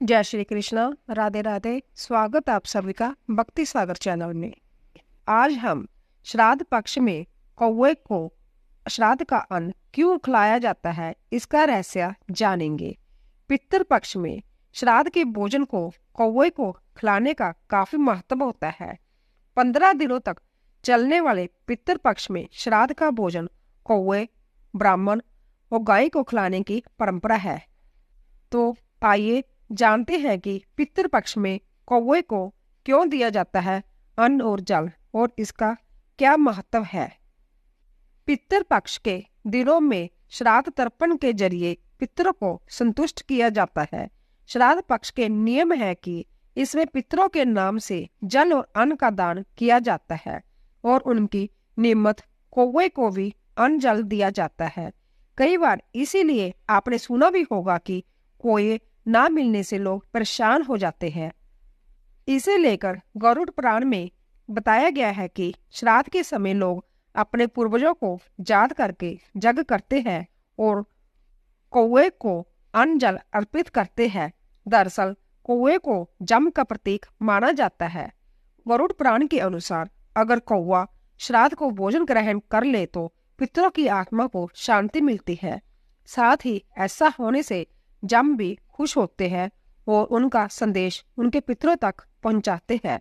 जय श्री कृष्णा, राधे राधे। स्वागत आप सभी का भक्ति सागर चैनल में। आज हम श्राद्ध पक्ष में कौवे को श्राद्ध का अन्न क्यों खिलाया जाता है, इसका रहस्य जानेंगे। पितृ पक्ष में श्राद्ध के भोजन को कौवे को खिलाने का काफी महत्व होता है। 15 दिनों तक चलने वाले पितृ पक्ष में श्राद्ध का भोजन कौवे, ब्राह्मण और गाय को खिलाने की परंपरा है। तो आइए जानते हैं कि पितृपक्ष में कौवे को क्यों दिया जाता है अन्न और जल, और इसका क्या महत्व है। पितृपक्ष के दिनों में श्राद्ध तर्पण के जरिए पितरों को संतुष्ट किया जाता है। श्राद्ध पक्ष के नियम है कि इसमें पितरों के नाम से जल और अन्न का दान किया जाता है और उनकी निमित्त कौवे को भी अन्न जल दिया जाता है। कई बार इसीलिए आपने सुना भी होगा कि कौवे ना मिलने से लोग परेशान हो जाते हैं। इसे लेकर गरुड़ पुराण में बताया गया है कि श्राद्ध के समय लोग अपने पूर्वजों को याद करके यज्ञ करते हैं और कौवे को अन्न जल अर्पित करते हैं। दरअसल कौवे को जम का प्रतीक माना जाता है। गरुड़ पुराण के अनुसार अगर कौवा श्राद्ध को भोजन ग्रहण कर ले तो पितरों की आत्मा को शांति मिलती है। साथ ही ऐसा होने से जम भी खुश होते हैं और उनका संदेश उनके पितरों तक पहुंचाते हैं।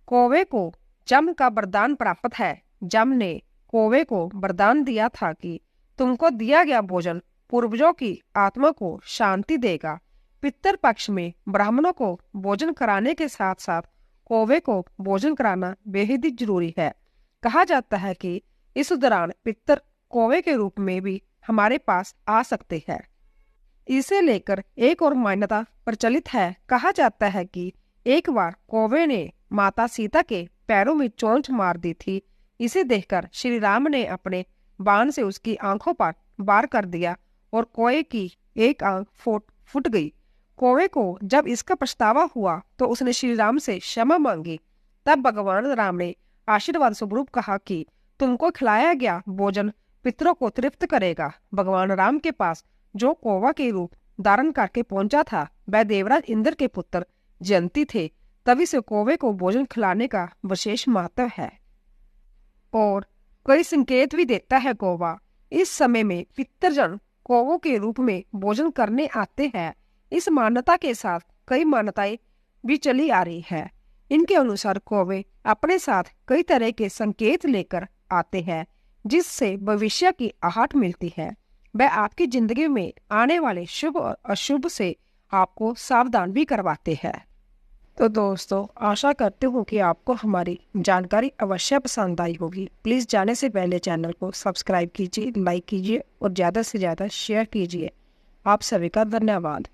कौवे को जम का वरदान प्राप्त है। जम ने कौवे को वरदान दिया था कि तुमको दिया गया भोजन पूर्वजों की आत्मा को शांति देगा। पितृ पक्ष में ब्राह्मणों को भोजन कराने के साथ साथ कौवे को भोजन कराना बेहद ही जरूरी है। कहा जाता है कि इस दौरान पितर कौवे के रूप में भी हमारे पास आ सकते हैं। इसे लेकर एक और मान्यता प्रचलित है। कहा जाता है कि एक बार कौवे ने माता सीता के पैरों में चोंच मार दी थी। इसे देखकर श्री राम ने अपने बाण से उसकी आंखों पर वार कर दिया और कौवे की एक आंख फूट गई। कौवे को जब इसका पछतावा हुआ तो उसने श्री राम से क्षमा मांगी। तब भगवान राम ने आशीर्वाद स्वरूप कहा कि तुमको खिलाया गया भोजन पितरों को तृप्त करेगा। भगवान राम के पास जो कौवा के रूप धारण करके पहुंचा था वह देवराज इंद्र के पुत्र जयंती थे। तभी से कौवे को भोजन खिलाने का विशेष महत्व है और कई संकेत भी देता है कौवा। इस समय में पितरजन कौवों के रूप में भोजन करने आते हैं। इस मान्यता के साथ कई मान्यताएं भी चली आ रही है। इनके अनुसार कौवे अपने साथ कई तरह के संकेत लेकर आते हैं जिससे भविष्य की आहट मिलती है। वह आपकी जिंदगी में आने वाले शुभ और अशुभ से आपको सावधान भी करवाते हैं। तो दोस्तों, आशा करती हूँ कि आपको हमारी जानकारी अवश्य पसंद आई होगी। प्लीज़ जाने से पहले चैनल को सब्सक्राइब कीजिए, लाइक कीजिए और ज़्यादा से ज़्यादा शेयर कीजिए। आप सभी का धन्यवाद।